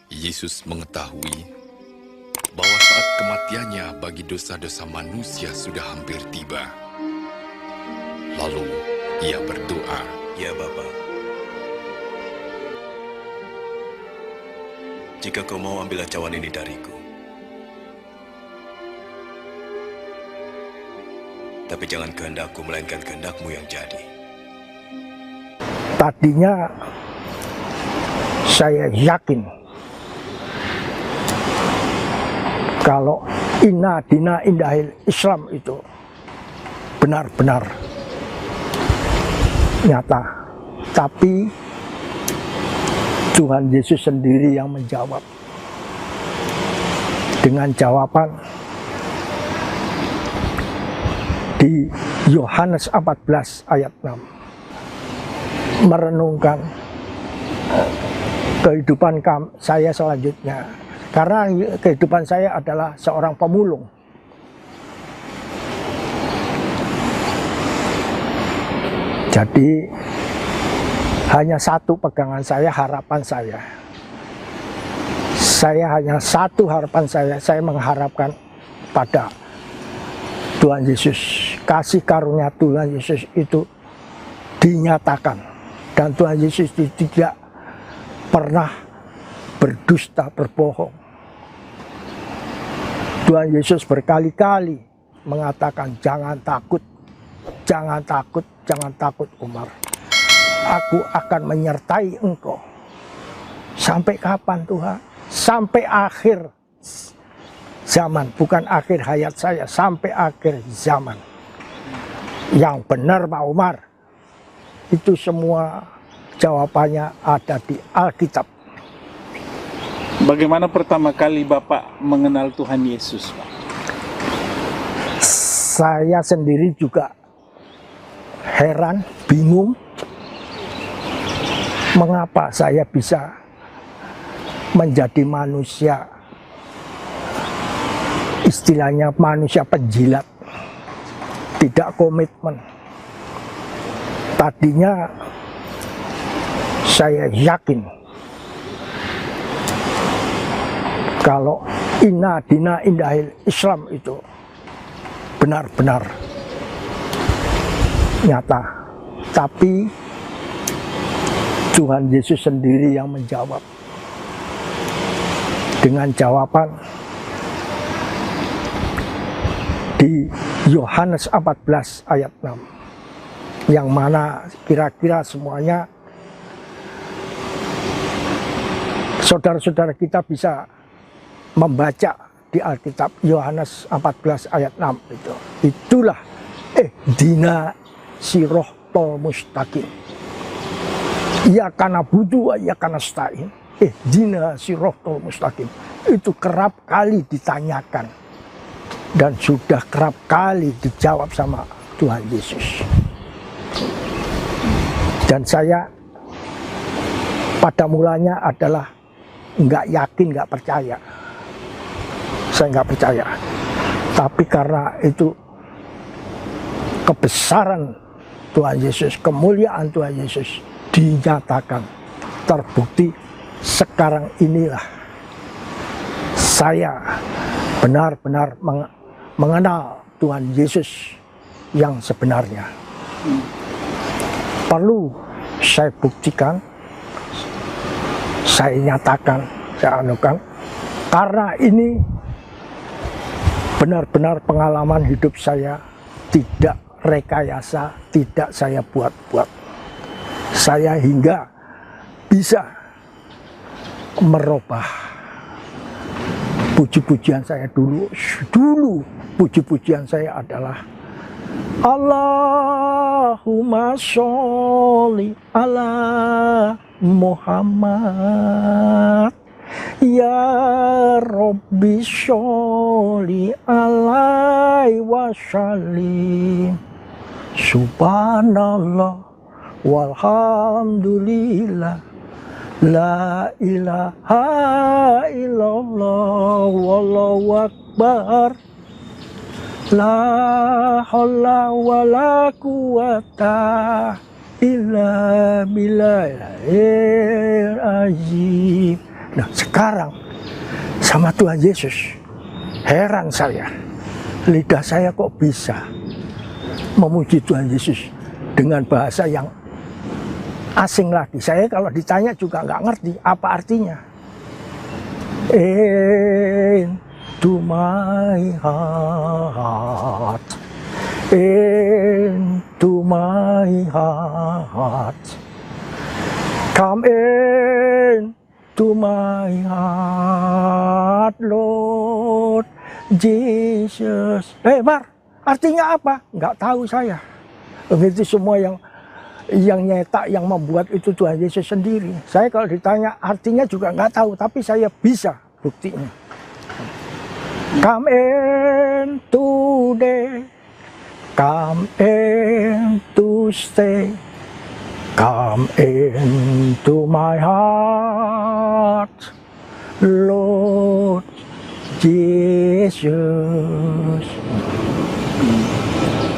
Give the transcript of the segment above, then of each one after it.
Yesus mengetahui bahwa saat kematiannya bagi dosa-dosa manusia sudah hampir tiba. Lalu ia berdoa, "Ya Bapa, jika kau mau ambil cawan ini dariku, tapi jangan kehendakku melainkan kehendakmu yang jadi." Tadinya saya yakin kalau inna dina indahil Islam itu benar-benar nyata. Tapi Tuhan Yesus sendiri yang menjawab dengan jawaban di Yohanes 14 ayat 6, merenungkan kehidupan saya selanjutnya. Karena kehidupan saya adalah seorang pemulung. Jadi hanya satu pegangan saya, harapan saya. Saya hanya satu harapan saya mengharapkan pada Tuhan Yesus. Kasih karunia Tuhan Yesus itu dinyatakan. Dan Tuhan Yesus tidak pernah berdusta, berbohong. Tuhan Yesus berkali-kali mengatakan, jangan takut, jangan takut, jangan takut Umar. Aku akan menyertai engkau. Sampai kapan Tuhan? Sampai akhir zaman, bukan akhir hayat saya, sampai akhir zaman. Yang benar Pak Umar, itu semua jawabannya ada di Alkitab. Bagaimana pertama kali Bapak mengenal Tuhan Yesus, Pak? Saya sendiri juga heran, bingung, mengapa saya bisa menjadi manusia, istilahnya manusia penjilat, tidak komitmen. Tadinya saya yakin kalau inna dina indahil Islam itu benar-benar nyata. Tapi Tuhan Yesus sendiri yang menjawab dengan jawaban di Yohanes 14 ayat 6, yang mana kira-kira semuanya saudara-saudara kita bisa membaca di Alkitab. Yohanes 14 ayat 6 itu. Itulah dina sirotol mustaqim. Ya kana budu ya kana stain. Dina sirotol mustaqim. Itu kerap kali ditanyakan dan sudah kerap kali dijawab sama Tuhan Yesus. Dan saya pada mulanya adalah nggak yakin, nggak percaya. Saya nggak percaya. Tapi karena itu kebesaran Tuhan Yesus, kemuliaan Tuhan Yesus dinyatakan, terbukti sekarang inilah saya benar-benar mengenal Tuhan Yesus yang sebenarnya. Perlu saya buktikan, saya nyatakan, saya anukan, karena ini benar-benar pengalaman hidup saya, tidak rekayasa, tidak saya buat-buat. Saya hingga bisa merubah puji-pujian saya dulu puji-pujian saya adalah Allahumma sholli ala Muhammad ya Rabbi sholli alaihi wasallim subhanallah walhamdulillah la ilaha illallah wallahu akbar la haula wala quwata illa billahil azim Nah sekarang sama Tuhan Yesus, heran saya, lidah saya kok bisa memuji Tuhan Yesus dengan bahasa yang asing lagi. Saya kalau ditanya juga nggak ngerti apa artinya. Into my heart, into my heart, come in to my heart, Lord Jesus. Mar, artinya apa? Nggak tahu saya. Begitu semua yang nyetak, yang membuat itu Tuhan Yesus sendiri. Saya kalau ditanya artinya juga nggak tahu, tapi saya bisa buktinya. Come in today, come in to stay, come into my heart, Lord Jesus.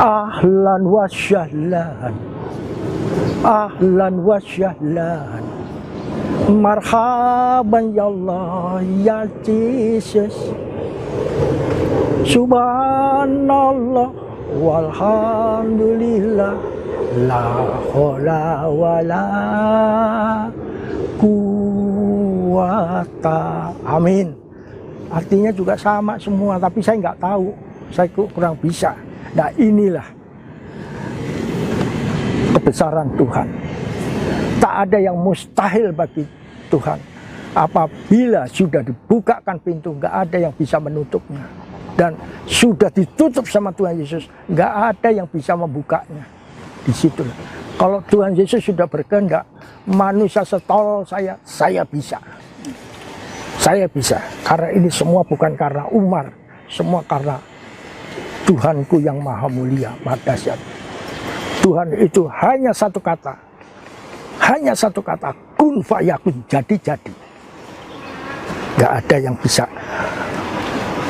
Ahlan wa sahlan, ahlan wa sahlan, marhaban ya Allah ya Jesus. Subhanallah walhamdulillah, la haula wala quwata. Amin. Artinya juga sama semua, tapi saya nggak tahu, saya kurang bisa. Nah inilah kebesaran Tuhan. Tak ada yang mustahil bagi Tuhan. Apabila sudah dibukakan pintu, nggak ada yang bisa menutupnya. Dan sudah ditutup sama Tuhan Yesus, nggak ada yang bisa membukanya. Di situ. Kalau Tuhan Yesus sudah berkehendak, manusia setolol saya bisa. Saya bisa. Karena ini semua bukan karena Umar, semua karena Tuhanku yang maha mulia, maha dahsyat. Tuhan itu hanya satu kata, kun fayakun, jadi. Gak ada yang bisa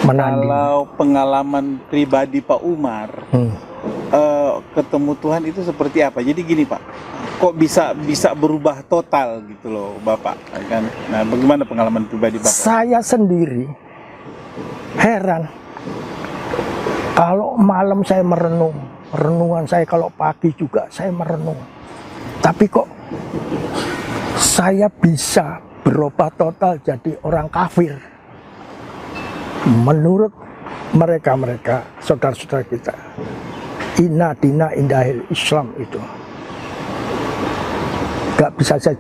menanding. Kalau pengalaman pribadi Pak Umar, ketemu Tuhan itu seperti apa? Jadi gini Pak, kok bisa berubah total gitu loh Bapak kan? Nah bagaimana pengalaman pribadi Bapak? Saya sendiri heran. Kalau malam saya merenung, renungan saya kalau pagi juga saya merenung. Tapi kok saya bisa berubah total jadi orang kafir. Menurut mereka saudara-saudara kita, inna dina indahil Islam itu gak bisa saya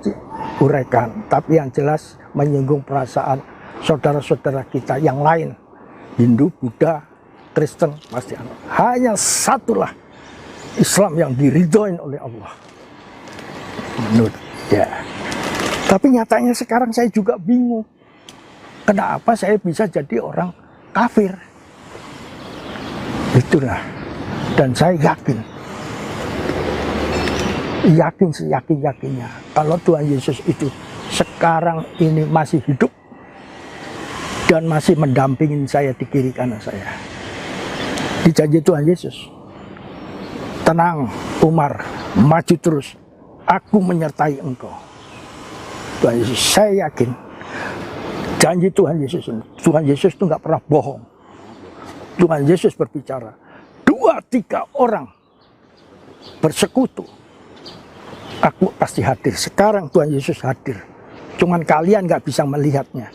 uraikan, tapi yang jelas menyinggung perasaan saudara-saudara kita yang lain, Hindu, Buddha, Kristen, pasti hanya satulah Islam yang diridhoin oleh Allah. Menurut ya. Tapi nyatanya sekarang saya juga bingung. Kenapa saya bisa jadi orang kafir? Itulah. Dan saya yakin seyakin-yakinnya kalau Tuhan Yesus itu sekarang ini masih hidup dan masih mendampingin saya di kiri kanan saya. Dijanji Tuhan Yesus, tenang Umar, maju terus, aku menyertai engkau. Tuhan Yesus, saya yakin janji Tuhan Yesus itu nggak pernah bohong. Tuhan Yesus berbicara, 2-3 orang bersekutu, aku pasti hadir. Sekarang Tuhan Yesus hadir, cuman kalian nggak bisa melihatnya,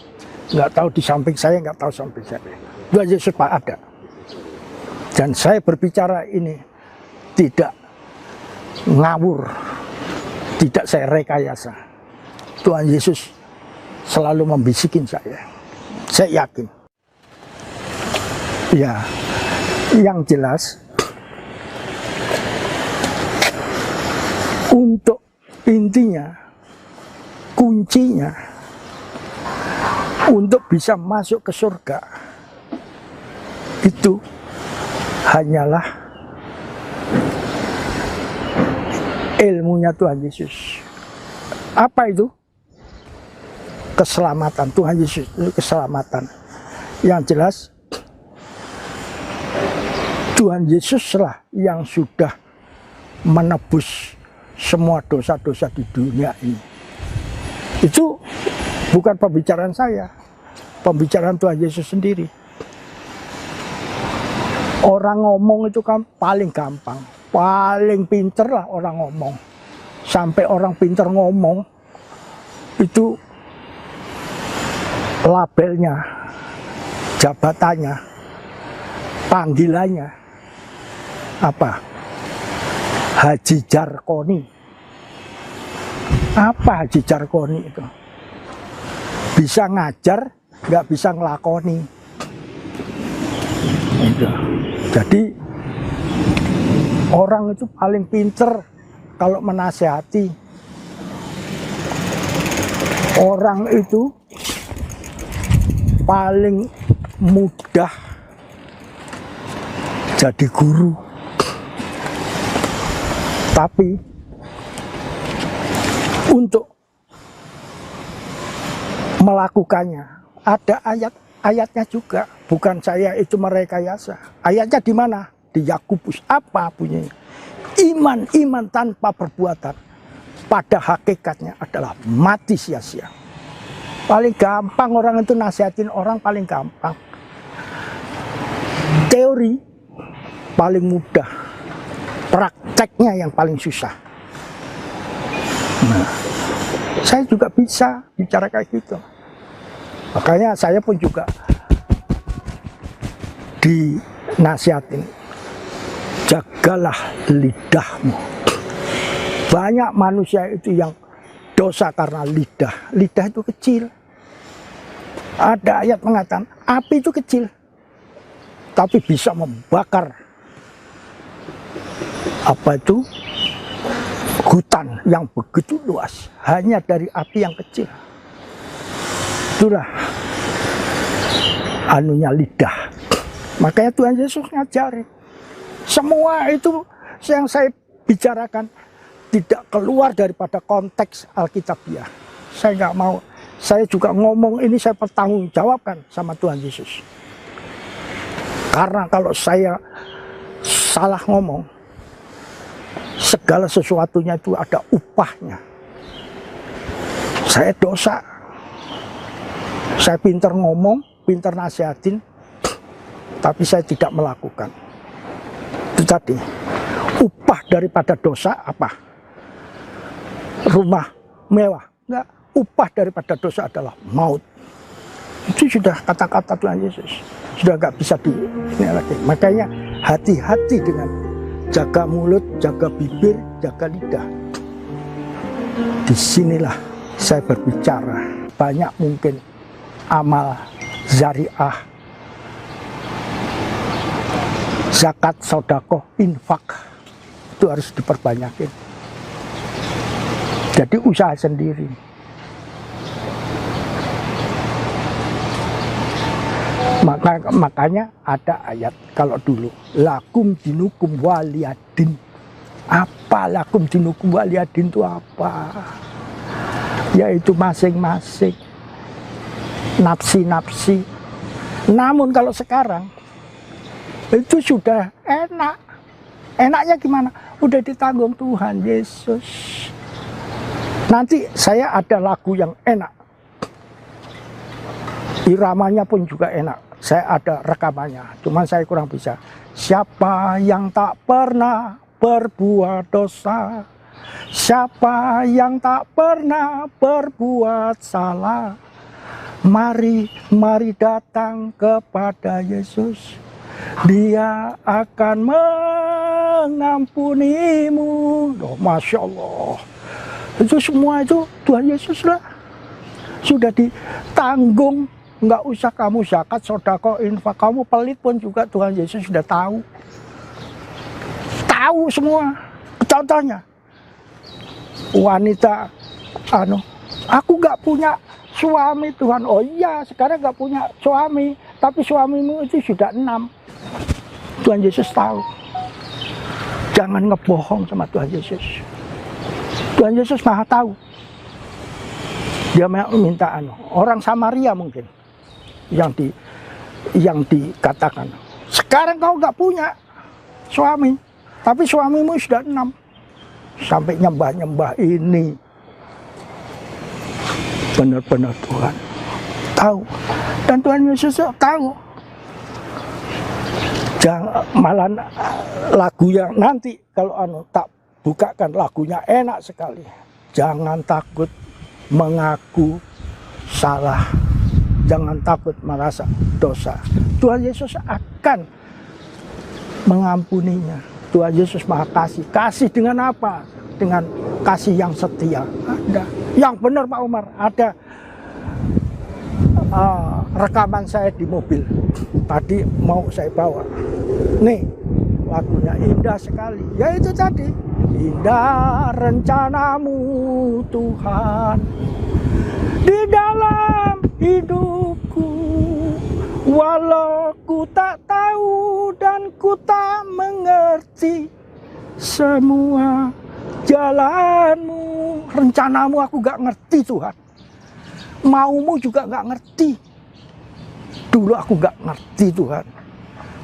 nggak tahu di samping saya, nggak tahu samping saya. Tuhan Yesus Pak ada. Dan saya berbicara ini tidak ngawur, tidak saya rekayasa. Tuhan Yesus selalu membisikin saya yakin. Ya, yang jelas untuk intinya, kuncinya untuk bisa masuk ke surga itu hanyalah ilmunya Tuhan Yesus. Apa itu? Keselamatan Tuhan Yesus itu keselamatan. Yang jelas Tuhan Yesuslah yang sudah menebus semua dosa-dosa di dunia ini. Itu Bukan pembicaraan saya, pembicaraan Tuhan Yesus sendiri. Orang ngomong itu kan paling gampang, paling pinter lah orang ngomong. Sampai orang pinter ngomong, itu labelnya, jabatannya, panggilannya, apa? Haji Jarkoni. Apa Haji Jarkoni itu? Bisa ngajar, nggak bisa ngelakoni. Itu. Jadi orang itu paling pinter kalau menasehati. Orang itu paling mudah jadi guru. Tapi untuk melakukannya ada ayatnya juga. Bukan saya itu merekayasa. Ayatnya di mana? Di Yakobus. Apa bunyinya? Iman tanpa perbuatan pada hakikatnya adalah mati sia-sia. Paling gampang orang itu nasihatin orang, paling gampang. Teori paling mudah, prakteknya yang paling susah. Nah, saya juga bisa bicara kayak gitu. Makanya saya pun juga dinasihatin, jagalah lidahmu. Banyak manusia itu yang dosa karena lidah. Lidah itu kecil. Ada ayat mengatakan api itu kecil, tapi bisa membakar apa itu hutan yang begitu luas hanya dari api yang kecil. Itulah anunya lidah. Makanya Tuhan Yesus ngajarin. Semua itu yang saya bicarakan tidak keluar daripada konteks Alkitabiah. Saya nggak mau. Saya juga ngomong ini saya pertanggungjawabkan sama Tuhan Yesus. Karena kalau saya salah ngomong, segala sesuatunya itu ada upahnya. Saya dosa. Saya pinter ngomong, pinter nasihatin, tapi saya tidak melakukan. Itu tadi, upah daripada dosa apa? Rumah mewah. Enggak, upah daripada dosa adalah maut. Itu sudah kata-kata Tuhan Yesus. Sudah nggak bisa di ini lagi. Makanya hati-hati dengan jaga mulut, jaga bibir, jaga lidah. Disinilah saya berbicara. Banyak mungkin amal zariah, zakat, sodakoh, infak itu harus diperbanyakin. Jadi usaha sendiri. Makanya ada ayat kalau dulu lakum dinukum waliyadin. Apa lakum dinukum waliyadin itu apa? Yaitu masing-masing nafsi-nafsi. Namun kalau sekarang itu sudah enak. Enaknya gimana? Udah ditanggung Tuhan Yesus. Nanti saya ada lagu yang enak. Iramanya pun juga enak. Saya ada rekamannya, cuman saya kurang bisa. Siapa yang tak pernah berbuat dosa, siapa yang tak pernah berbuat salah, mari datang kepada Yesus. Dia akan mengampunimu. Oh, Masya Allah. Itu semua itu Tuhan Yesus lah. Sudah ditanggung. Nggak usah kamu zakat, sodako, infak. Kamu pelit pun juga Tuhan Yesus sudah tahu. Tahu semua. Contohnya, wanita, aku nggak punya suami Tuhan. Oh iya, sekarang nggak punya suami. Tapi suamimu itu sudah 6. Tuhan Yesus tahu. Jangan ngebohong sama Tuhan Yesus. Tuhan Yesus maha tahu. Dia minta orang Samaria mungkin. Yang dikatakan sekarang kau nggak punya suami, tapi suamimu sudah 6, sampai nyembah ini. Benar-benar Tuhan tahu, dan Tuhan Yesus tahu. Jangan malah lagu yang nanti kalau tak bukakan lagunya enak sekali. Jangan takut mengaku salah, jangan takut merasa dosa. Tuhan Yesus akan mengampuninya. Tuhan Yesus Maha Kasih. Kasih dengan apa? Dengan kasih yang setia. Ada. Yang benar Pak Umar, ada rekaman saya di mobil. Tadi mau saya bawa. Nih, lagunya indah sekali. Ya itu tadi. Indah rencanamu Tuhan di dalam hidupku, walau ku tak tahu dan ku tak mengerti semua jalanmu. Rencanamu aku gak ngerti Tuhan, maumu juga gak ngerti. Dulu aku gak ngerti Tuhan,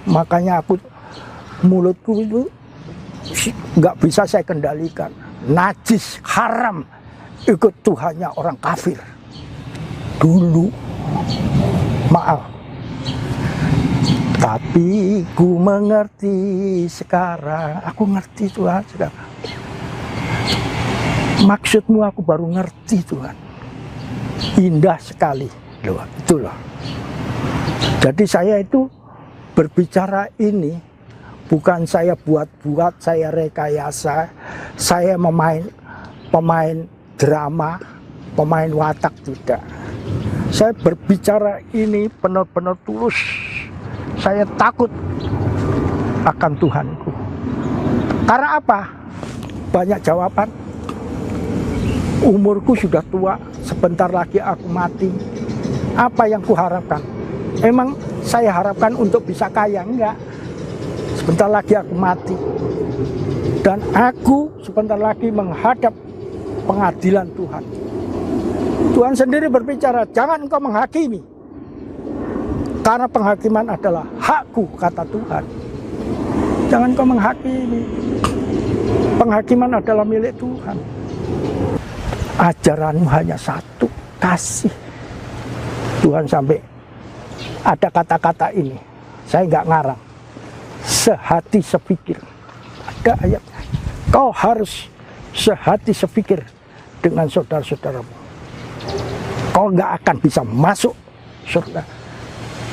makanya mulutku itu gak bisa saya kendalikan. Najis, haram, ikut Tuhannya orang kafir. Dulu, maaf. Tapi ku mengerti sekarang, aku ngerti Tuhan sekarang. Maksudmu aku baru ngerti Tuhan. Indah sekali, loh, itulah. Jadi saya itu berbicara ini bukan saya buat-buat, saya rekayasa, saya pemain drama, pemain watak, tidak. Saya berbicara ini benar-benar tulus. Saya takut akan Tuhanku. Karena apa? Banyak jawaban. Umurku sudah tua, sebentar lagi aku mati. Apa yang kuharapkan? Emang saya harapkan untuk bisa kaya? Enggak. Sebentar lagi aku mati. Dan aku sebentar lagi menghadap pengadilan Tuhan. Tuhan sendiri berbicara, jangan engkau menghakimi. Karena penghakiman adalah hakku, kata Tuhan. Jangan engkau menghakimi. Penghakiman adalah milik Tuhan. Ajaranmu hanya satu, kasih. Tuhan sampai ada kata-kata ini, saya nggak ngarang. Sehati sepikir. Ada ayatnya. Kau harus sehati sepikir dengan saudara-saudaramu. Kau nggak akan bisa masuk surga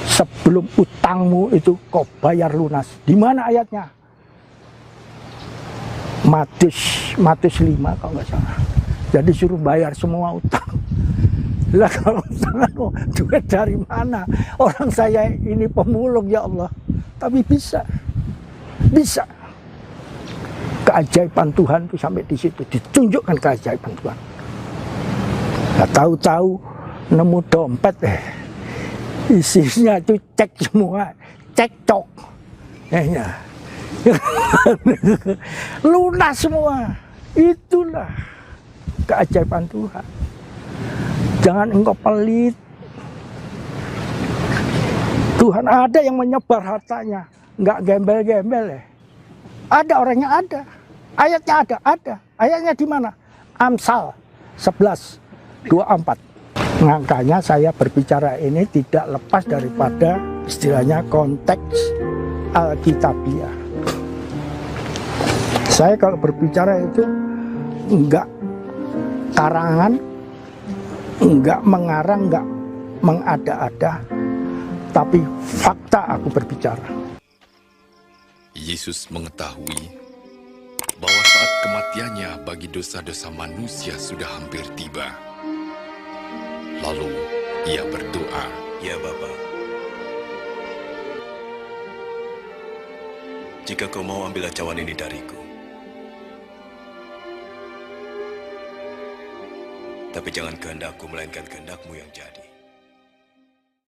sebelum utangmu itu kau bayar lunas. Di mana ayatnya? Matius 5 kalau nggak salah. Jadi suruh bayar semua utang. Lah kalau utang, duit dari mana? Orang saya ini pemulung ya Allah. Tapi bisa. Keajaiban Tuhan itu sampai di situ, ditunjukkan keajaiban Tuhan. Nah, tahu-tahu nemu dompet, isinya itu cek semua, cekcok, ya. Lunas semua. Itulah keajaiban Tuhan. Jangan engkau pelit. Tuhan ada yang menyebar hartanya, nggak gembel-gembel ya. Ada orangnya, ada. Ayatnya ada. Ayatnya di mana? Amsal 11:24. Makanya saya berbicara ini tidak lepas daripada istilahnya konteks Alkitabiah. Saya kalau berbicara itu enggak karangan, enggak mengarang, enggak mengada-ada, tapi fakta aku berbicara. Yesus mengetahui bahwa saat kematiannya bagi dosa-dosa manusia sudah hampir tiba. Lalu ia berdoa, Ya Bapa, jika kau mau ambil cawan ini dariku, tapi jangan kehendakku melainkan kehendakmu yang jadi.